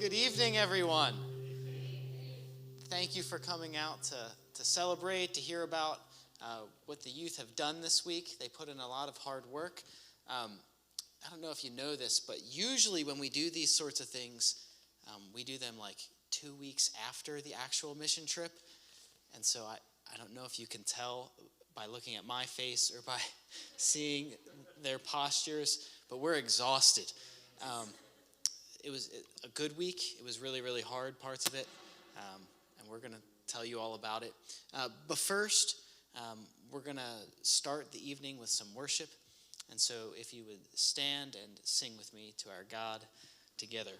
Good evening, everyone. Thank you for coming out to celebrate, to hear about what the youth have done this week. They put in a lot of hard work. I don't know if you know this, but usually when we do these sorts of things, we do them like 2 weeks after the actual mission trip. And so I don't know if you can tell by looking at my face or by seeing their postures, but we're exhausted. It was a good week. It was really, really hard, parts of it, and we're going to tell you all about it. But first, we're going to start the evening with some worship. And so if you would stand and sing with me to our God together.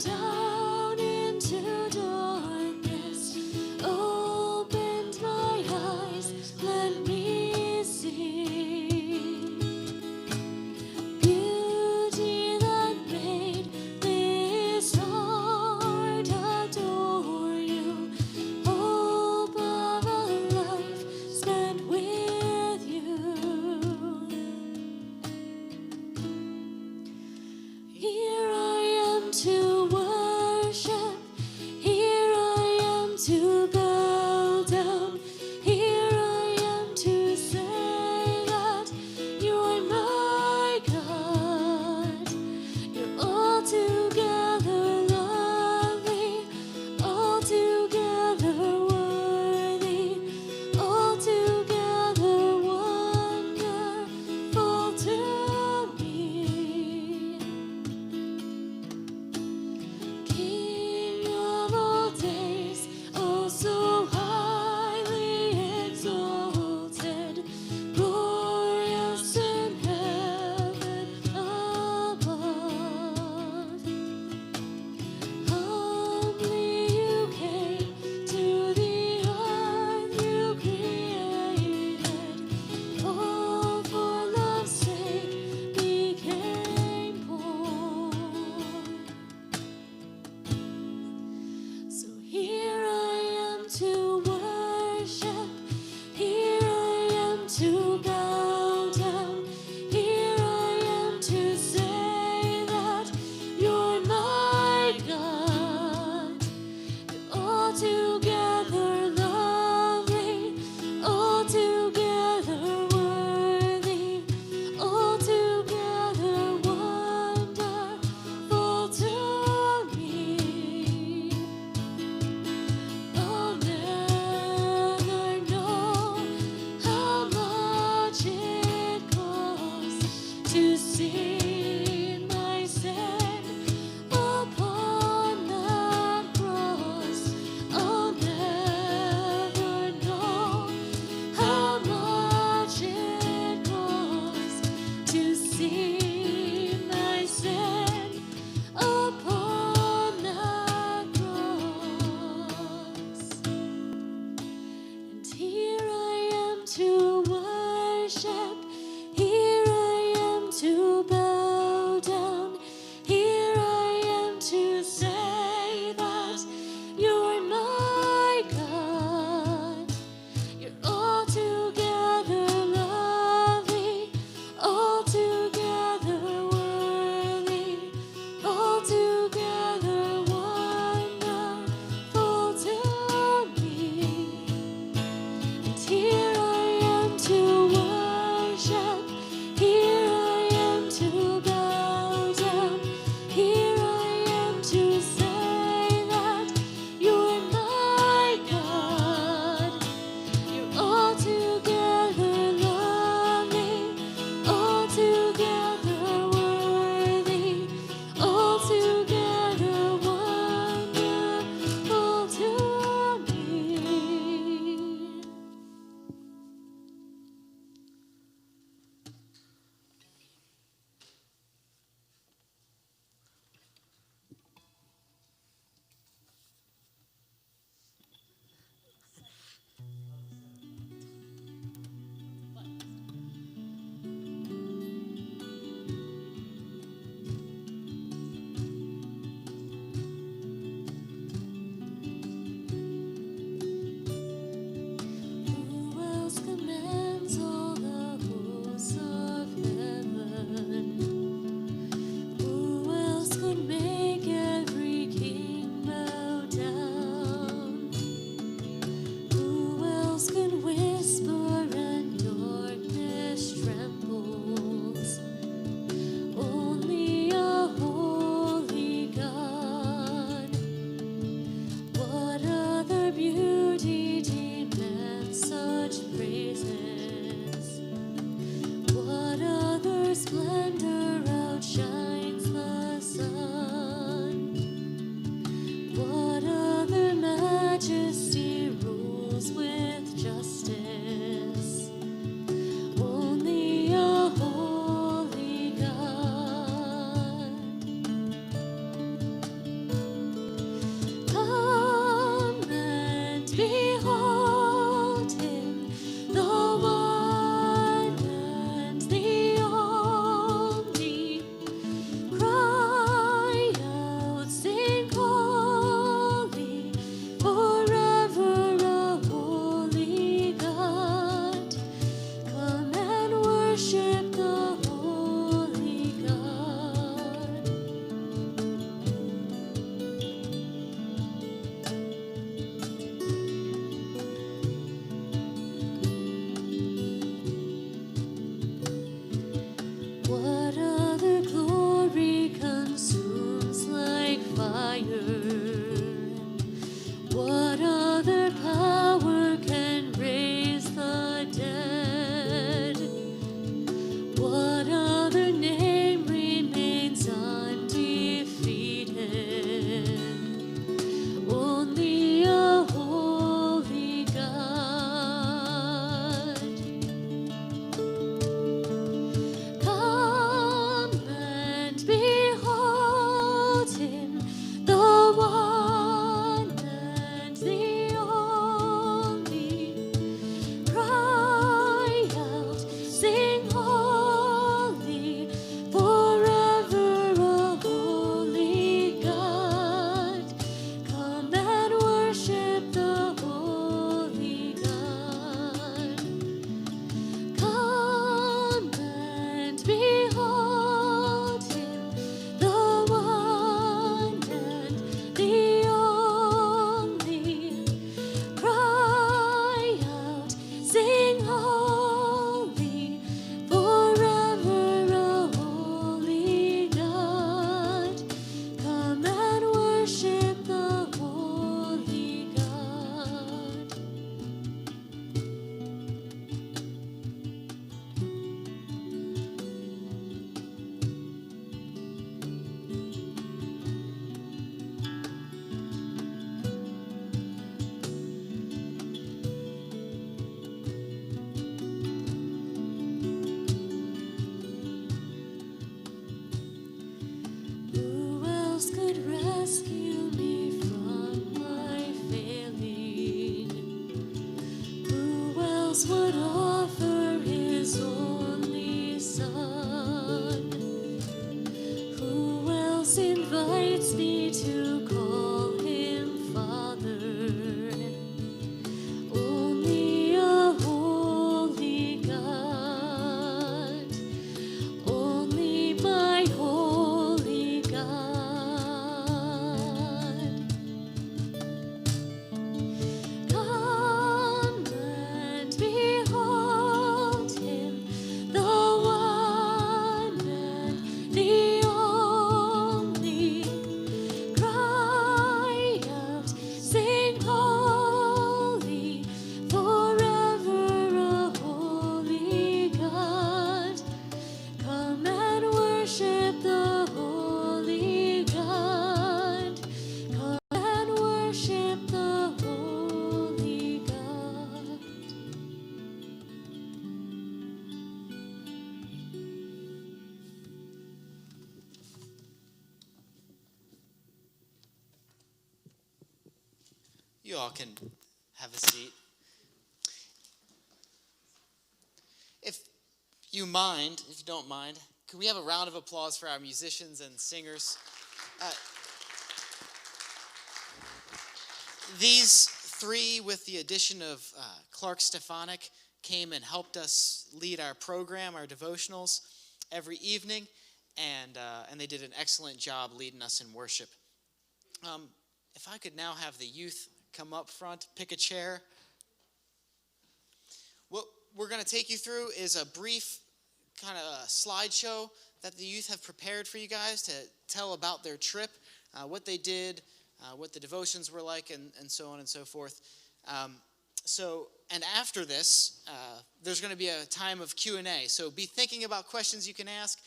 Down into darkness, opened my You all can have a seat. If you don't mind, can we have a round of applause for our musicians and singers? These three, with the addition of Clark Stefanik, came and helped us lead our program, our devotionals, every evening, and they did an excellent job leading us in worship. If I could now have the youth come up front, pick a chair. What we're going to take you through is a brief kind of slideshow that the youth have prepared for you guys to tell about their trip, what they did, what the devotions were like, and so on and so forth. And after this, there's going to be a time of Q&A. So be thinking about questions you can ask,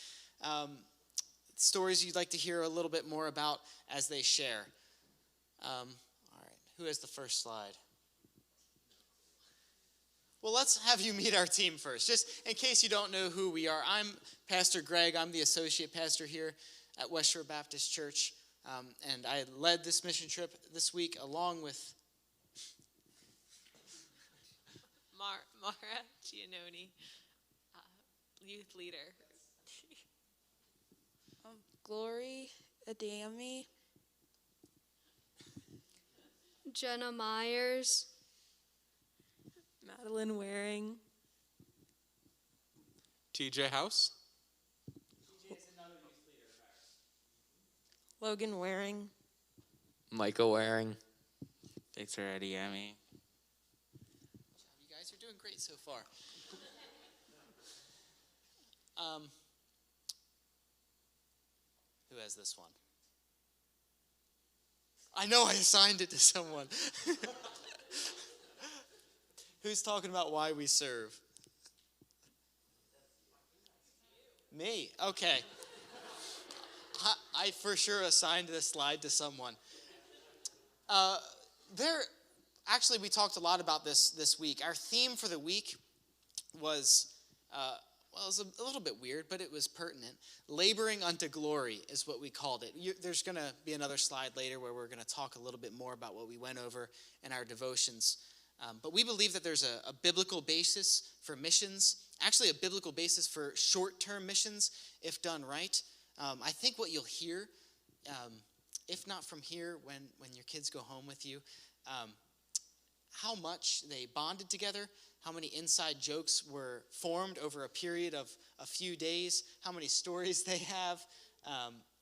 stories you'd like to hear a little bit more about as they share. All right, who has the first slide? Well, let's have you meet our team first, just in case you don't know who we are. I'm Pastor Greg. I'm the associate pastor here at West Shore Baptist Church, and I led this mission trip this week along with Mara Giannoni, youth leader. Glory Adami. Jenna Myers. Madeline Waring. TJ House. Logan Waring. Michael Waring. Victor Adiemi. You guys are doing great so far. Who has this one? I know I assigned it to someone. Who's talking about why we serve? Me. Okay. I for sure assigned this slide to someone. Actually, we talked a lot about this week. Our theme for the week was, it was a little bit weird, but it was pertinent. Laboring unto glory is what we called it. There's going to be another slide later where we're going to talk a little bit more about what we went over in our devotions. But we believe that there's a biblical basis for missions, actually a biblical basis for short-term missions if done right. I think what you'll hear, if not from here, when your kids go home with you, how much they bonded together, how many inside jokes were formed over a period of a few days, how many stories they have.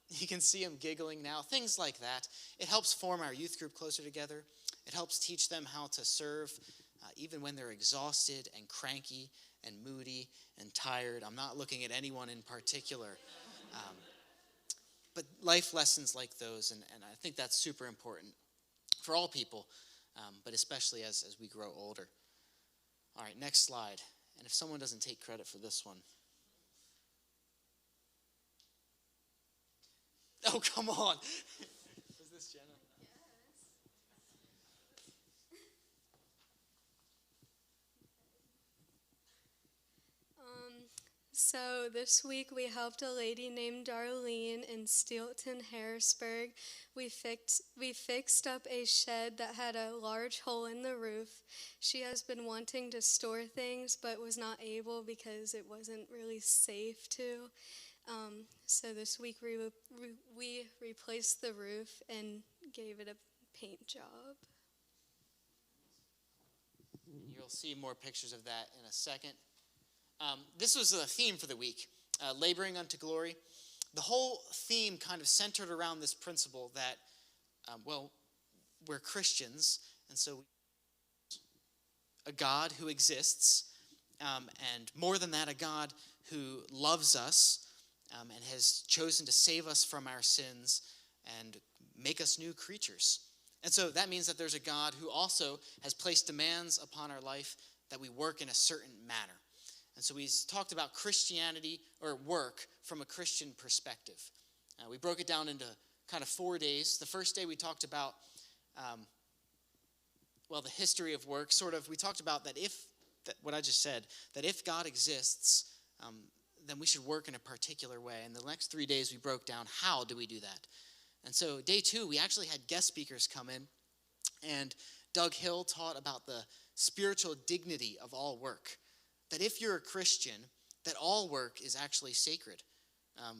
You can see them giggling now, things like that. It helps form our youth group closer together. It helps teach them how to serve even when they're exhausted and cranky and moody and tired. I'm not looking at anyone in particular. But life lessons like those, and I think that's super important for all people, but especially as we grow older. All right, next slide. And if someone doesn't take credit for this one. Oh, come on. Was this Jenna? So this week we helped a lady named Darlene in Steelton, Harrisburg. We fixed up a shed that had a large hole in the roof. She has been wanting to store things but was not able because it wasn't really safe to. So this week we replaced the roof and gave it a paint job. You'll see more pictures of that in a second. This was the theme for the week, laboring unto glory. The whole theme kind of centered around this principle that, we're Christians, and so a God who exists, and more than that, a God who loves us and has chosen to save us from our sins and make us new creatures. And so that means that there's a God who also has placed demands upon our life that we work in a certain manner. And so we talked about Christianity or work from a Christian perspective. We broke it down into kind of 4 days. The first day we talked about, the history of work. We talked about what I just said, that if God exists, then we should work in a particular way. And the next 3 days we broke down how do we do that. And so day 2, we actually had guest speakers come in and Doug Hill taught about the spiritual dignity of all work. That if you're a Christian, that all work is actually sacred.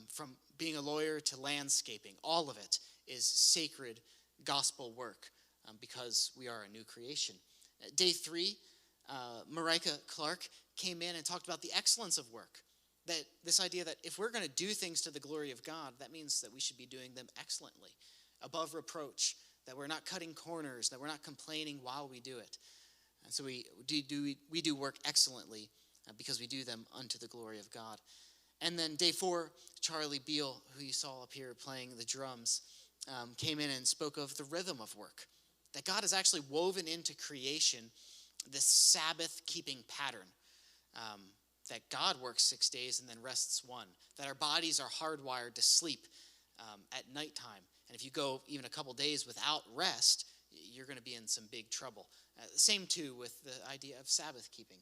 From being a lawyer to landscaping, all of it is sacred gospel work because we are a new creation. Day 3, Marika Clark came in and talked about the excellence of work. That this idea that if we're going to do things to the glory of God, that means that we should be doing them excellently, above reproach, that we're not cutting corners, that we're not complaining while we do it. And so we do work excellently because we do them unto the glory of God. And then day 4, Charlie Beal, who you saw up here playing the drums, came in and spoke of the rhythm of work. That God has actually woven into creation this Sabbath-keeping pattern. That God works 6 days and then rests 1. That our bodies are hardwired to sleep at nighttime. And if you go even a couple days without rest, you're going to be in some big trouble. Same too with the idea of Sabbath keeping.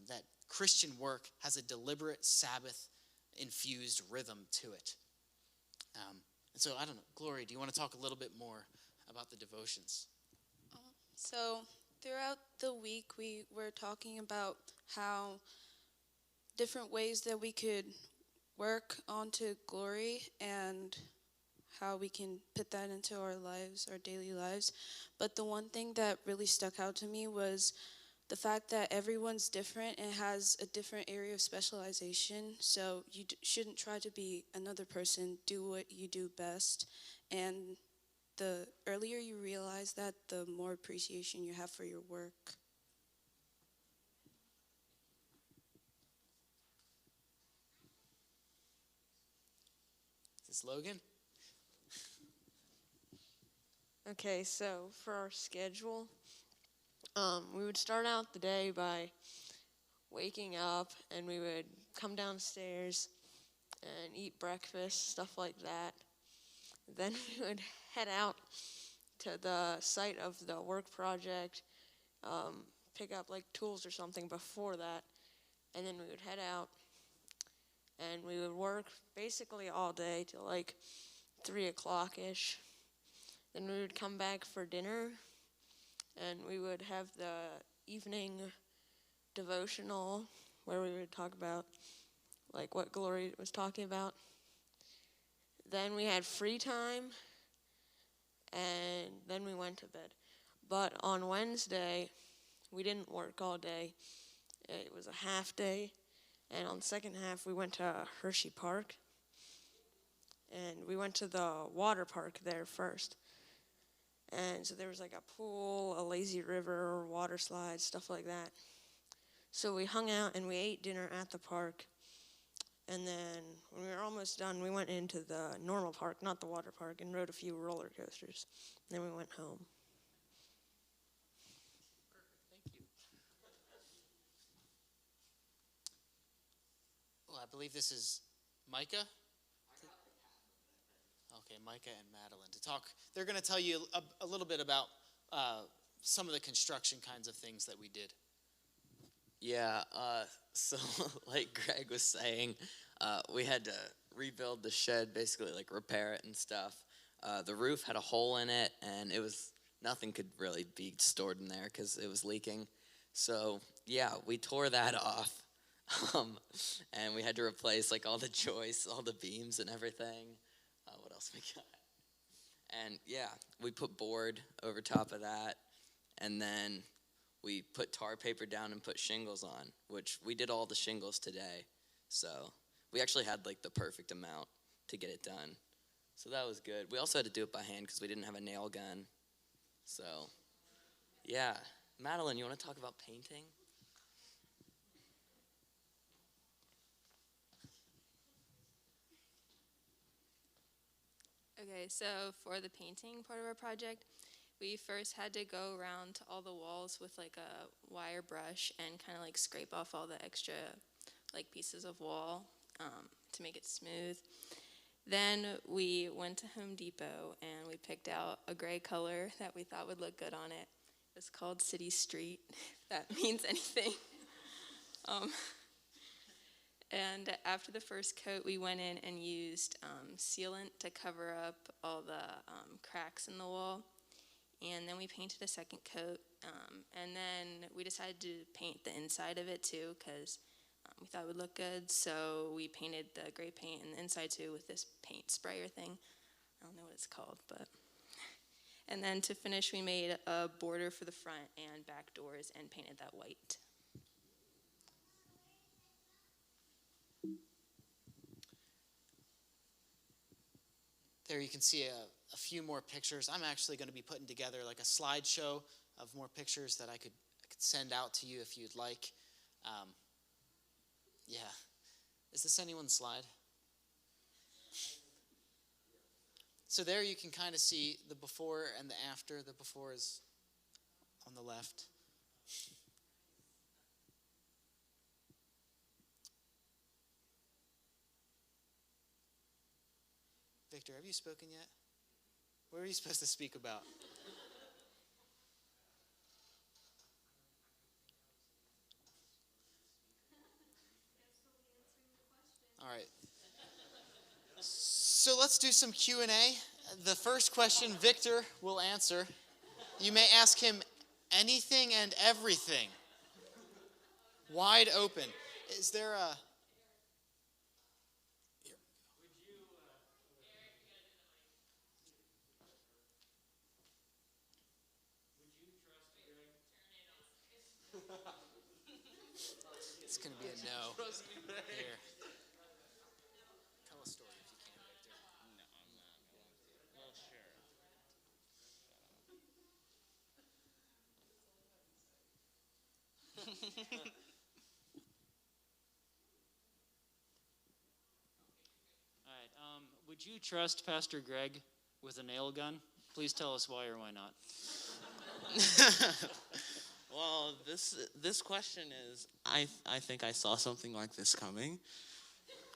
That Christian work has a deliberate Sabbath-infused rhythm to it. And so, I don't know, Glory, do you want to talk a little bit more about the devotions? So throughout the week, we were talking about how different ways that we could work onto glory and how we can put that into our lives, our daily lives. But the one thing that really stuck out to me was the fact that everyone's different and has a different area of specialization. So you shouldn't try to be another person. Do what you do best. And the earlier you realize that, the more appreciation you have for your work. Is this Logan? Okay, so for our schedule, we would start out the day by waking up, and we would come downstairs and eat breakfast, stuff like that. Then we would head out to the site of the work project, pick up like tools or something before that, and then we would head out, and we would work basically all day till like 3 o'clock-ish. Then we would come back for dinner, and we would have the evening devotional where we would talk about like what Glory was talking about. Then we had free time, and then we went to bed. But on Wednesday, we didn't work all day. It was a half day, and on the second half, we went to Hershey Park, and we went to the water park there first. And so there was like a pool, a lazy river, water slides, stuff like that. So we hung out and we ate dinner at the park. And then when we were almost done, we went into the normal park, not the water park, and rode a few roller coasters. Then we went home. Thank you. Well, I believe this is Micah. Okay, Micah and Madeline to talk. They're going to tell you a little bit about some of the construction kinds of things that we did. Yeah, so like Greg was saying, we had to rebuild the shed, basically like repair it and stuff. The roof had a hole in it, and nothing could really be stored in there because it was leaking. So yeah, we tore that off, and we had to replace like all the joists, all the beams and everything. What else we got? And yeah, we put board over top of that, and then we put tar paper down and put shingles on, which we did all the shingles today. So we actually had like the perfect amount to get it done. So that was good. We also had to do it by hand because we didn't have a nail gun. So yeah. Madeline, you want to talk about painting? Okay, so for the painting part of our project, we first had to go around to all the walls with like a wire brush and kind of like scrape off all the extra like pieces of wall to make it smooth. Then we went to Home Depot and we picked out a gray color that we thought would look good on it. It's called City Street, if that means anything. And after the first coat, we went in and used sealant to cover up all the cracks in the wall. and then we painted a second coat, and then we decided to paint the inside of it too because we thought it would look good, so we painted the gray paint in the inside too with this paint sprayer thing. I don't know what it's called, but... And then to finish, we made a border for the front and back doors and painted that white. There you can see a few more pictures. I'm actually going to be putting together like a slideshow of more pictures that I could send out to you if you'd like. Yeah. Is this anyone's slide? So there you can kind of see the before and the after. The before is on the left. Victor, have you spoken yet? What are you supposed to speak about? All right. So let's do some Q&A. The first question Victor will answer. You may ask him anything and everything. Wide open. Is there a... It's going to be a no. Here. Tell a story if you can, Victor. No, I'm not going to. Well, sure. All right. Would you trust Pastor Greg with a nail gun? Please tell us why or why not. Well, this question is, I think I saw something like this coming.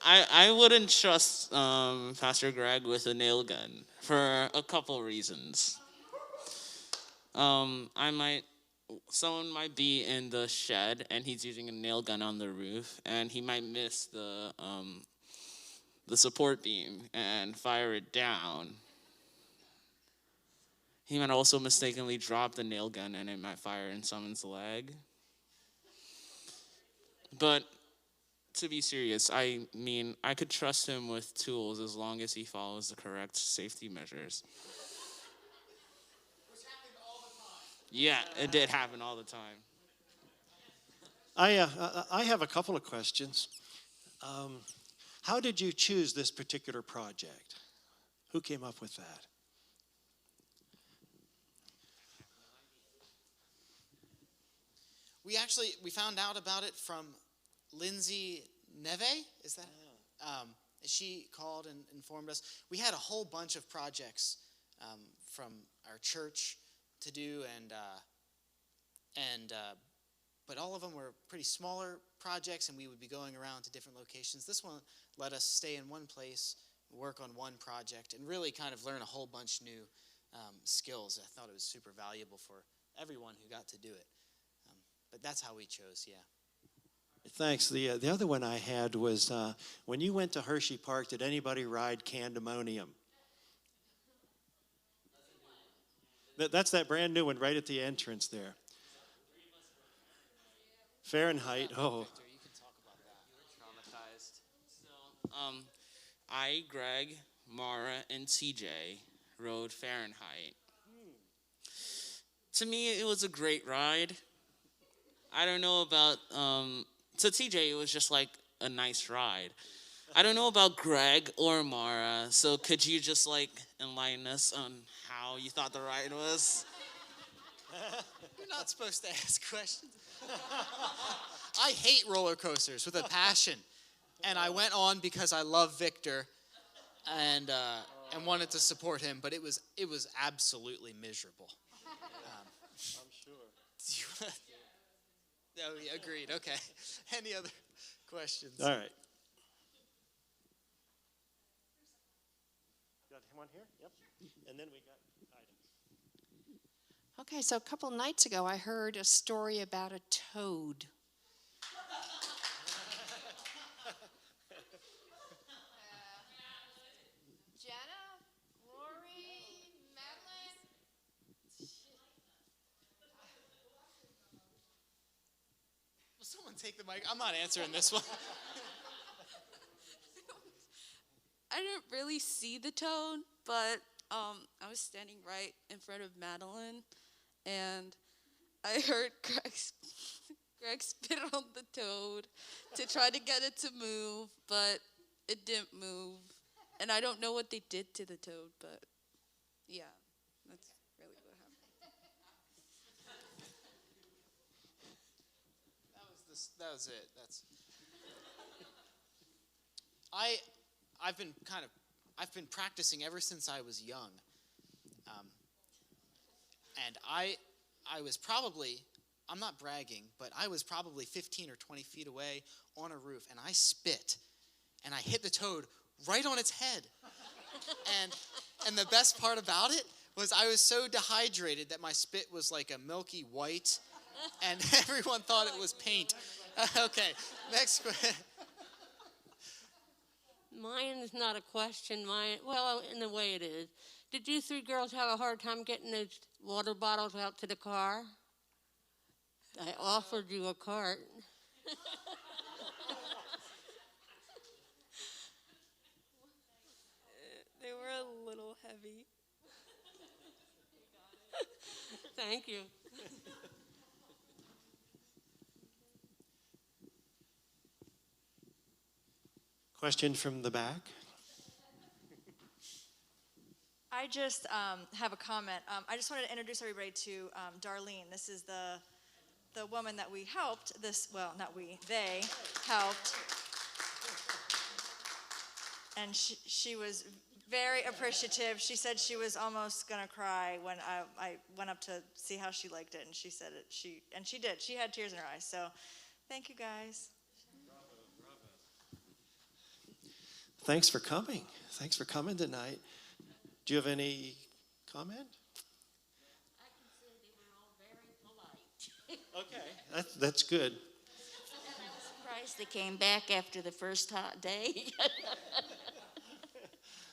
I wouldn't trust Pastor Greg with a nail gun for a couple reasons. Someone might be in the shed and he's using a nail gun on the roof, and he might miss the support beam and fire it down. He might also mistakenly drop the nail gun and it might fire in someone's leg. But to be serious, I mean, I could trust him with tools as long as he follows the correct safety measures. Which happened all the time. Yeah, it did happen all the time. I have a couple of questions. How did you choose this particular project? Who came up with that? We found out about it from Lindsay Neve. Is that? She called and informed us. We had a whole bunch of projects from our church to do, but all of them were pretty smaller projects, and we would be going around to different locations. This one let us stay in one place, work on one project, and really kind of learn a whole bunch new skills. I thought it was super valuable for everyone who got to do it. But that's how we chose, yeah. Thanks. The other one I had was when you went to Hershey Park, did anybody ride Candemonium? That's that brand new one right at the entrance there. Fahrenheit. Oh. Victor, you can talk about that. You were traumatized. So, I, Greg, Mara, and TJ rode Fahrenheit. To me, it was a great ride. I don't know about, to TJ, it was just like a nice ride. I don't know about Greg or Mara, so could you just like enlighten us on how you thought the ride was? You're not supposed to ask questions. I hate roller coasters with a passion, and I went on because I love Victor, and wanted to support him. But it was absolutely miserable. I'm sure. No, yeah, agreed. Okay. Any other questions? All right. Got one here? Yep. And then we got items. Okay, so a couple nights ago, I heard a story about a toad. Jenna, Lori, Madeline. Someone take the mic. I'm not answering this one. I didn't really see the toad, but I was standing right in front of Madeline, and I heard Greg spit on the toad to try to get it to move, but it didn't move. And I don't know what they did to the toad, but yeah, that's really what happened. That was it. I've been practicing ever since I was young, and I was probably, I'm not bragging, but I was probably 15 or 20 feet away on a roof, and I spit, and I hit the toad right on its head, and the best part about it was I was so dehydrated that my spit was like a milky white, and everyone thought it was paint. Okay, next question. Mine is not a question. Well, in a way it is. Did you three girls have a hard time getting those water bottles out to the car? I offered you a cart. They were a little heavy. Thank you. Question from the back. I just have a comment. I just wanted to introduce everybody to Darlene. This is the woman that we helped. They helped. And she was very appreciative. She said she was almost gonna cry when I went up to see how she liked it, and she said it. She did. She had tears in her eyes. So, thank you guys. Thanks for coming. Thanks for coming tonight. Do you have any comment? I can say they were all very polite. Okay, that's good. I'm surprised they came back after the first hot day.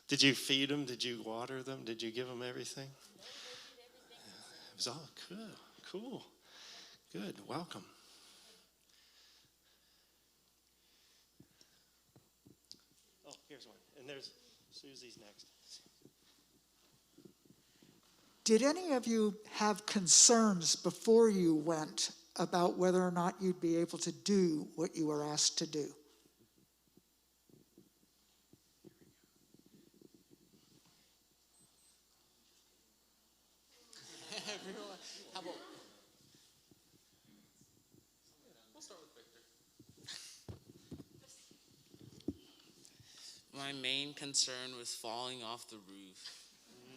Did you feed them? Did you water them? Did you give them everything? It was all good. Cool. Good. Welcome. Oh, here's one. And there's Susie's next. Did any of you have concerns before you went about whether or not you'd be able to do what you were asked to do? How about? We'll start with Victor. My main concern was falling off the roof.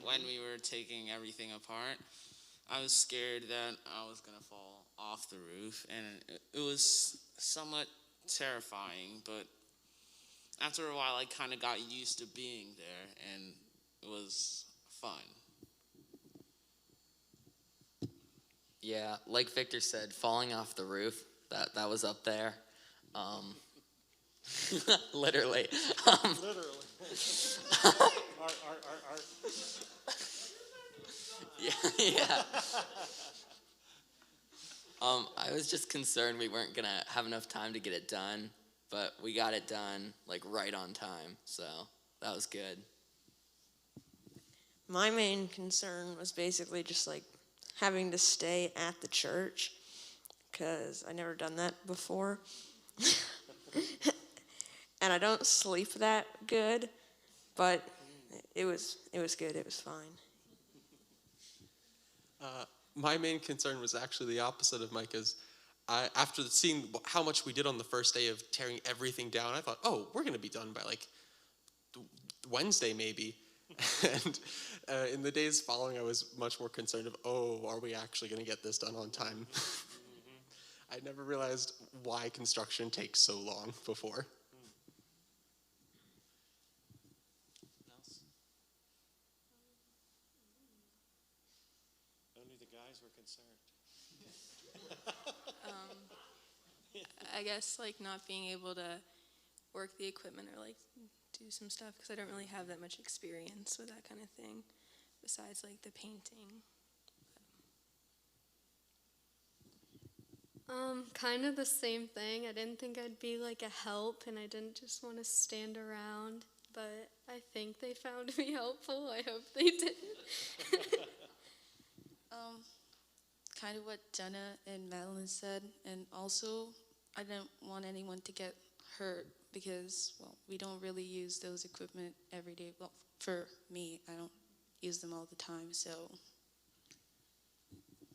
When we were taking everything apart, I was scared that I was going to fall off the roof, and it was somewhat terrifying, but after a while I kind of got used to being there, and it was fun. Yeah, like Victor said, falling off the roof, that was up there. Literally. Literally. Art. Yeah. I was just concerned we weren't gonna have enough time to get it done, but we got it done like right on time, so that was good. My main concern was basically just like having to stay at the church because I never done that before. And I don't sleep that good, but it was good. It was fine. My main concern was actually the opposite of Micah's. After seeing how much we did on the first day of tearing everything down, I thought, oh, we're going to be done by like Wednesday maybe. And in the days following, I was much more concerned of, are we actually going to get this done on time? I never realized why construction takes so long before. Only the guys were concerned. I guess like not being able to work the equipment or like do some stuff because I don't really have that much experience with that kind of thing besides like the painting. Kind of the same thing. I didn't think I'd be like a help, and I didn't just want to stand around, but I think they found me helpful. I hope they did. Kind of what Jenna and Madeline said, and also I didn't want anyone to get hurt because, well, we don't really use those equipment every day. Well, for me, I don't use them all the time, so.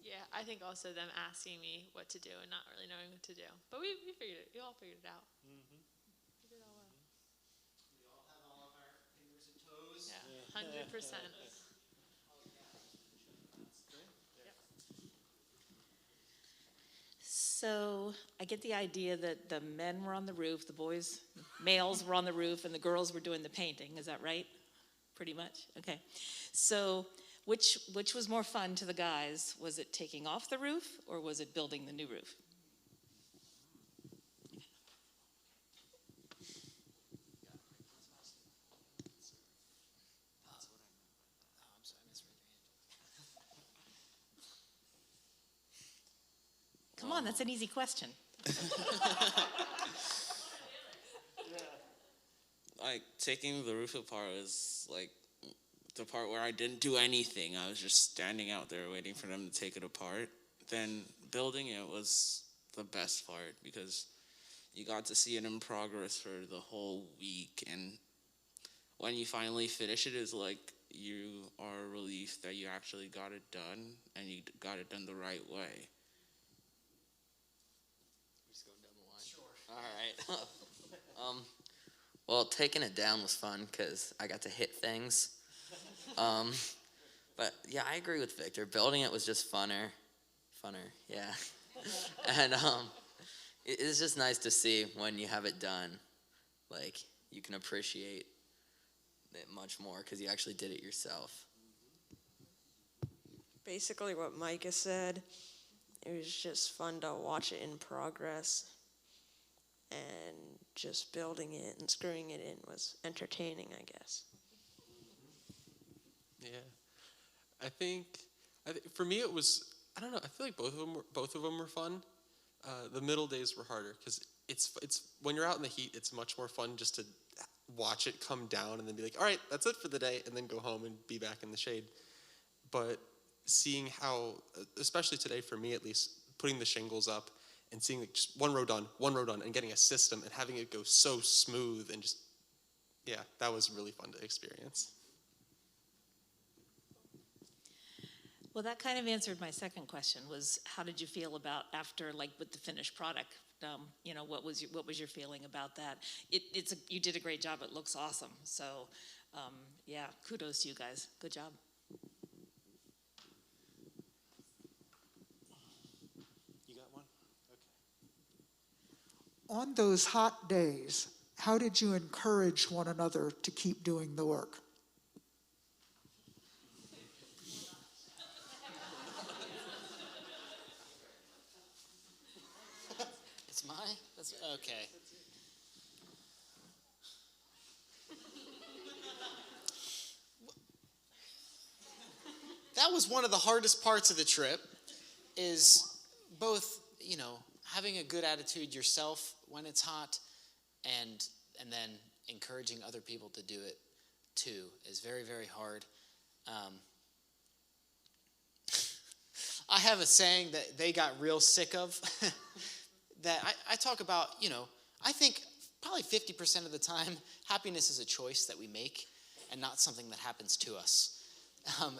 Yeah, I think also them asking me what to do and not really knowing what to do. But we figured it. We all figured it out. Mm-hmm. We did it all well. We all have all of our fingers and toes. Yeah, 100%. So I get the idea that the men were on the roof, the boys, males were on the roof, and the girls were doing the painting. Is that right? Pretty much? Okay. So which was more fun to the guys? Was it taking off the roof, or was it building the new roof? Come on, that's an easy question. Like, taking the roof apart was like the part where I didn't do anything. I was just standing out there waiting for them to take it apart. Then building it was the best part because you got to see it in progress for the whole week, and when you finally finish it, it's like you are relieved that you actually got it done, and you got it done the right way. All right. Well, taking it down was fun because I got to hit things. But yeah, I agree with Victor. Building it was just funner, yeah. And it's just nice to see when you have it done. Like, you can appreciate it much more because you actually did it yourself. Basically what Micah said, it was just fun to watch it in progress. And just building it and screwing it in was entertaining, I guess. Yeah, I think for me it was, I don't know, I feel like both of them were fun. The middle days were harder because it's when you're out in the heat, it's much more fun just to watch it come down and then be like, all right, that's it for the day, and then go home and be back in the shade. But seeing how, especially today for me at least, putting the shingles up and seeing like just one row done, and getting a system and having it go so smooth and just, yeah, that was really fun to experience. Well, that kind of answered my second question, was how did you feel about after, like, with the finished product? What was your feeling about that? You did a great job. It looks awesome. So, yeah, kudos to you guys. Good job. On those hot days, how did you encourage one another to keep doing the work? That's okay. That was one of the hardest parts of the trip, is both, having a good attitude yourself when it's hot, and then encouraging other people to do it too is very, very hard. I have a saying that they got real sick of that I talk about, I think probably 50% of the time, happiness is a choice that we make and not something that happens to us.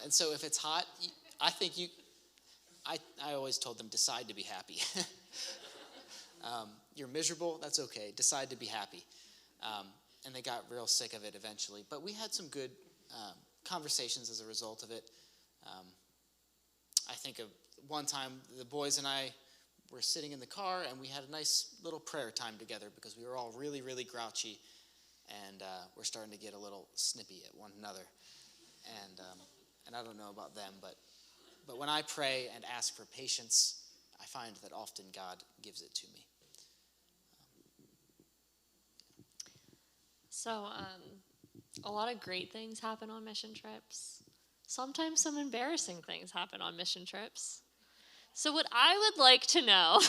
And so if it's hot, I think I always told them, decide to be happy. You're miserable, that's okay. Decide to be happy. And they got real sick of it eventually. But we had some good conversations as a result of it. I think of one time the boys and I were sitting in the car and we had a nice little prayer time together because we were all really, really grouchy, and we're starting to get a little snippy at one another. And I don't know about them, but when I pray and ask for patience, I find that often God gives it to me. So, a lot of great things happen on mission trips. Sometimes some embarrassing things happen on mission trips. So what I would like to know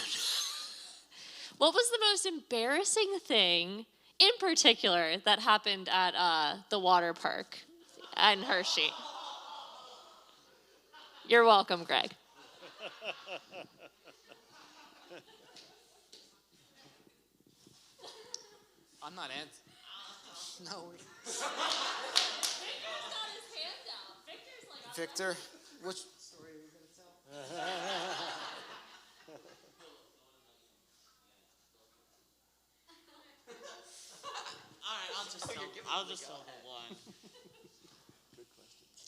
What was the most embarrassing thing in particular that happened at the water park in Hershey? You're welcome, Greg. I'm not answering. No. Victor, which story are you going to tell? All right, I'll just tell the one.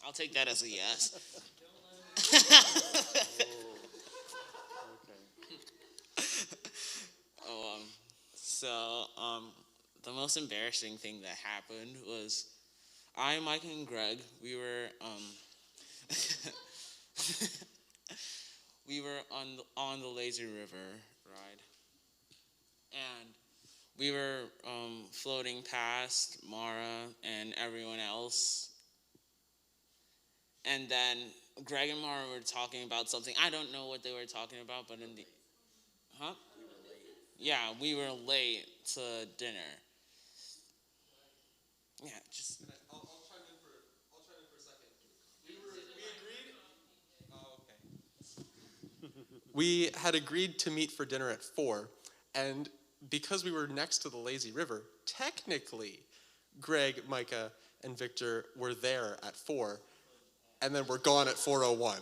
I'll take that as a yes. So the most embarrassing thing that happened was Mike, and Greg, we were on the lazy river ride, and we were floating past Mara and everyone else, and then Greg and Mara were talking about something. I don't know what they were talking about, but huh? Yeah, we were late to dinner. Yeah, just. I'll chime in for a second. We agreed. Oh, okay. We had agreed to meet for dinner at 4, and because we were next to the lazy river, technically, Greg, Micah, and Victor were there at 4, and then we're gone at 4:01.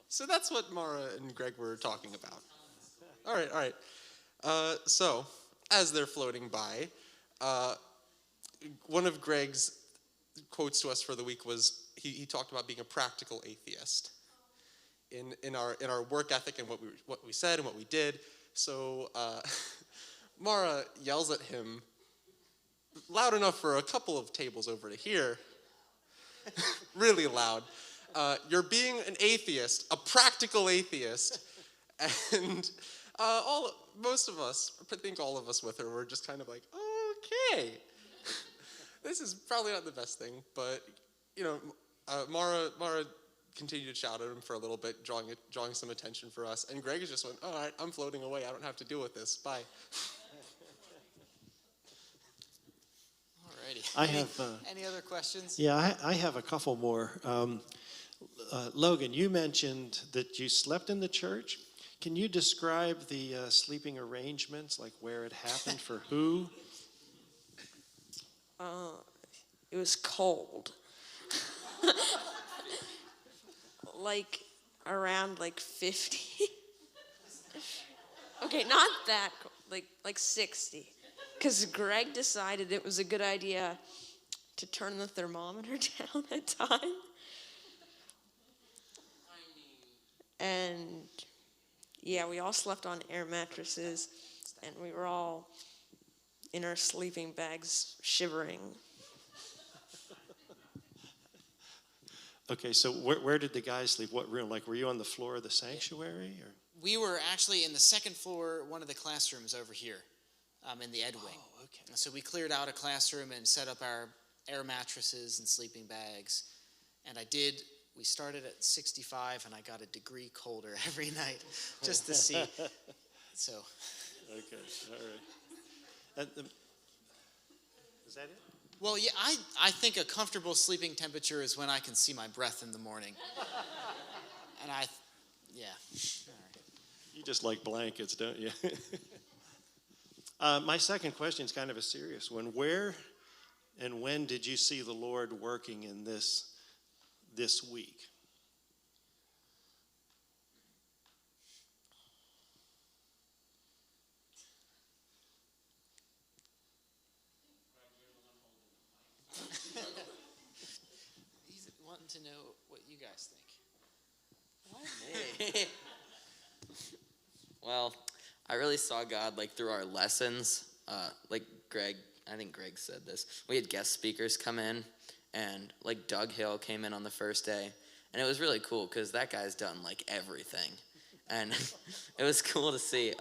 So that's what Mara and Greg were talking about. All right. So, as they're floating by, one of Greg's quotes to us for the week was he talked about being a practical atheist in our work ethic and what we said and what we did. So Mara yells at him loud enough for a couple of tables over to hear, really loud. You're being an atheist, a practical atheist, and most of us, I think all of us with her, were just kind of like, okay, this is probably not the best thing, but Mara continued to shout at him for a little bit, drawing some attention for us, and Greg just went, all right, I'm floating away, I don't have to deal with this, bye. Alrighty. Any other questions? Yeah, I have a couple more. Logan, you mentioned that you slept in the church. Can you describe the sleeping arrangements, like where it happened, for who? It was cold. Like around 50. Okay, not that cold, like 60. Because Greg decided it was a good idea to turn the thermometer down at time. And yeah, we all slept on air mattresses, and we were all in our sleeping bags shivering. Okay, so where did the guys sleep? What room? Like, were you on the floor of the sanctuary? Or? We were actually in the second floor, one of the classrooms over here, in the Ed Wing. Oh, okay. So we cleared out a classroom and set up our air mattresses and sleeping bags. And we started at 65, and I got a degree colder every night just to see. So. Okay, all right. Is that it? Well, yeah, I think a comfortable sleeping temperature is when I can see my breath in the morning. And yeah. All right. You just like blankets, don't you? My second question is kind of a serious one. Where and when did you see the Lord working in this week? He's wanting to know what you guys think. Hey. Well, I really saw God through our lessons. I think Greg said this. We had guest speakers come in, and Doug Hill came in on the first day, and it was really cool because that guy's done everything, and it was cool to see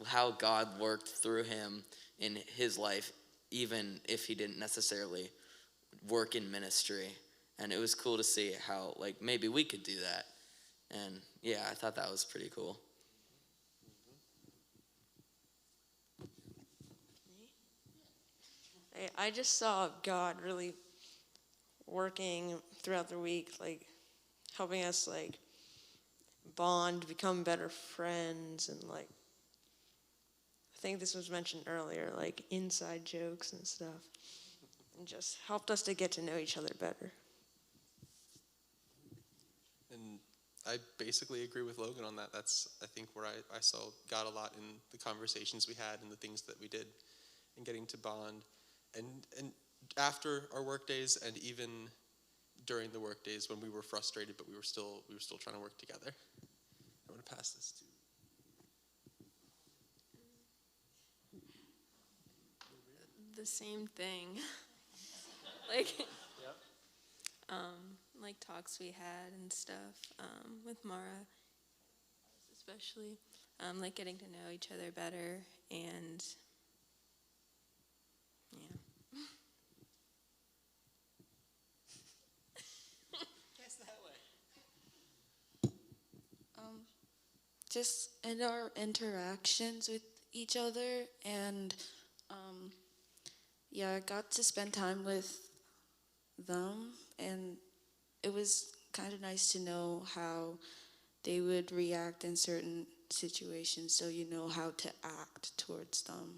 how God worked through him in his life, even if he didn't necessarily work in ministry. And it was cool to see how maybe we could do that. And yeah, I thought that was pretty cool. I just saw God really working throughout the week, like helping us like bond, become better friends, and like I think this was mentioned earlier, like inside jokes and stuff, and just helped us to get to know each other better. And I basically agree with Logan on that. That's, I think, where I saw God a lot in the conversations we had and the things that we did and getting to bond. And after our work days and even during the work days when we were frustrated, but we were still trying to work together. I want to pass this to. The same thing. like, Yep. like talks we had and stuff with Mara, especially, like getting to know each other better and yeah. Guess that way. Just in our interactions with each other, and yeah, I got to spend time with them, and it was kind of nice to know how they would react in certain situations, so you know how to act towards them.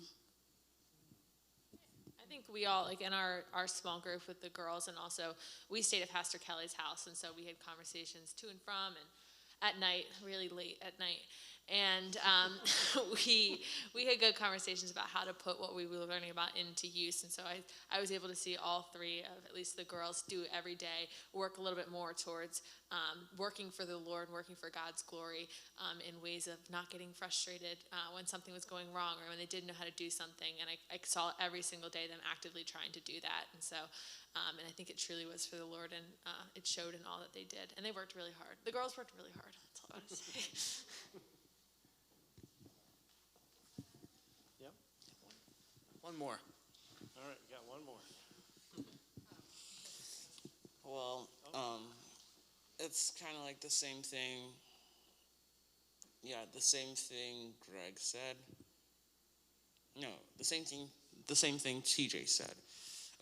I think we all, like in our small group with the girls, and also we stayed at Pastor Kelly's house, and so we had conversations to and from, and at night, really late at night. And we had good conversations about how to put what we were learning about into use. And so I was able to see all three of at least the girls do every day, work a little bit more towards working for the Lord, working for God's glory in ways of not getting frustrated when something was going wrong or when they didn't know how to do something. And I saw every single day them actively trying to do that. And so, and I think it truly was for the Lord, and it showed in all that they did. And they worked really hard. The girls worked really hard. That's all I want to say. One more. All right, we got one more. Well, it's kind of like the same thing. Yeah, the same thing Greg said. No, the same thing TJ said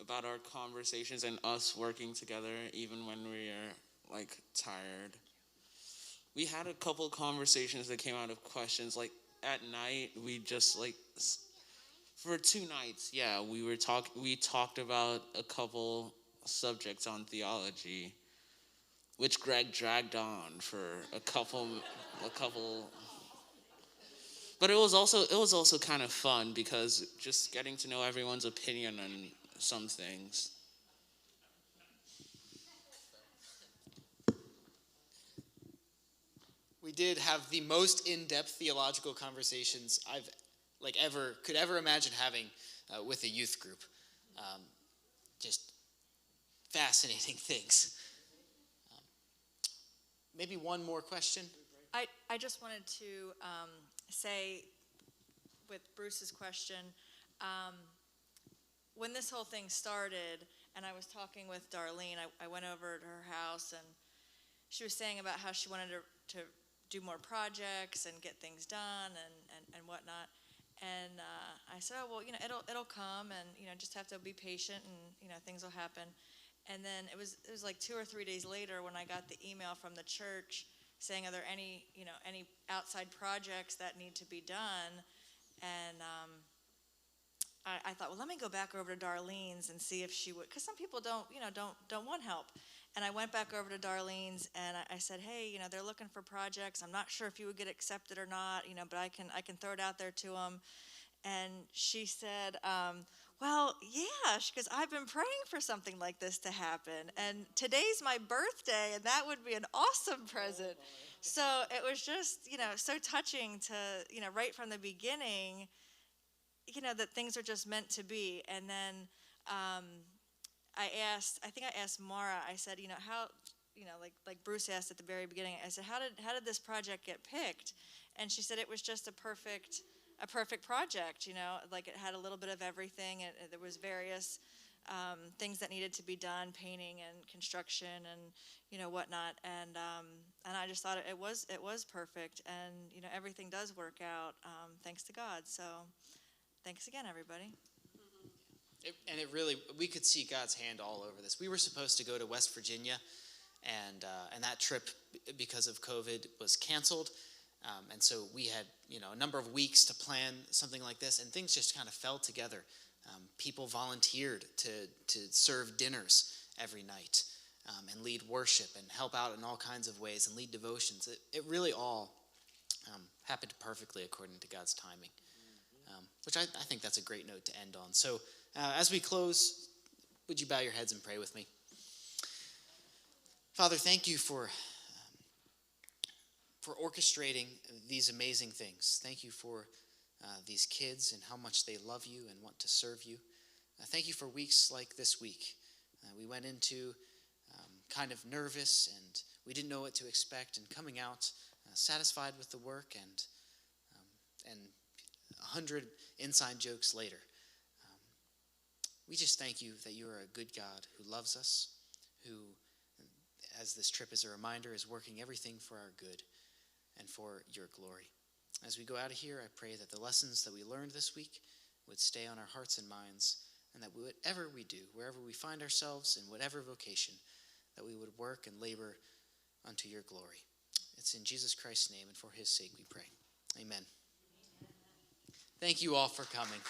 about our conversations and us working together even when we are like tired. We had a couple conversations that came out of questions. Like at night, we just like for 2 nights, yeah, we talked about a couple subjects on theology, which Greg dragged on for a couple. But it was also kind of fun because just getting to know everyone's opinion on some things. We did have the most in-depth theological conversations I've could ever imagine having with a youth group. Just fascinating things. Maybe one more question. I just wanted to say, with Bruce's question, when this whole thing started, and I was talking with Darlene, I went over to her house, and she was saying about how she wanted to do more projects and get things done and whatnot. And I said, oh, well, it'll come, and, just have to be patient, and, things will happen. And then it was like 2 or 3 days later when I got the email from the church saying, are there any outside projects that need to be done? And I thought, well, let me go back over to Darlene's and see if she would, because some people don't want help. And I went back over to Darlene's and I said, hey, they're looking for projects. I'm not sure if you would get accepted or not, but I can throw it out there to them. And she said, well, yeah, because I've been praying for something like this to happen. And today's my birthday, and that would be an awesome present. So it was just, so touching to, right from the beginning, that things are just meant to be. And then I think I asked Mara, I said, how, like Bruce asked at the very beginning, I said, how did this project get picked? And she said it was just a perfect project, like it had a little bit of everything. There was various things that needed to be done, painting and construction and, whatnot. And I just thought it was perfect. And, everything does work out thanks to God. So thanks again, everybody. And it really, we could see God's hand all over this. We were supposed to go to West Virginia, and that trip, because of COVID, was canceled. And so we had, a number of weeks to plan something like this, and things just kind of fell together. People volunteered to serve dinners every night, and lead worship and help out in all kinds of ways and lead devotions. It really all happened perfectly according to God's timing, which I think that's a great note to end on. So as we close, would you bow your heads and pray with me? Father, thank you for orchestrating these amazing things. Thank you for these kids and how much they love you and want to serve you. Thank you for weeks like this week. We went into kind of nervous, and we didn't know what to expect, and coming out satisfied with the work, and 100 inside jokes later. We just thank you that you are a good God who loves us, who, as this trip is a reminder, is working everything for our good and for your glory. As we go out of here, I pray that the lessons that we learned this week would stay on our hearts and minds, and that whatever we do, wherever we find ourselves, in whatever vocation, that we would work and labor unto your glory. It's in Jesus Christ's name and for his sake we pray. Amen. Thank you all for coming.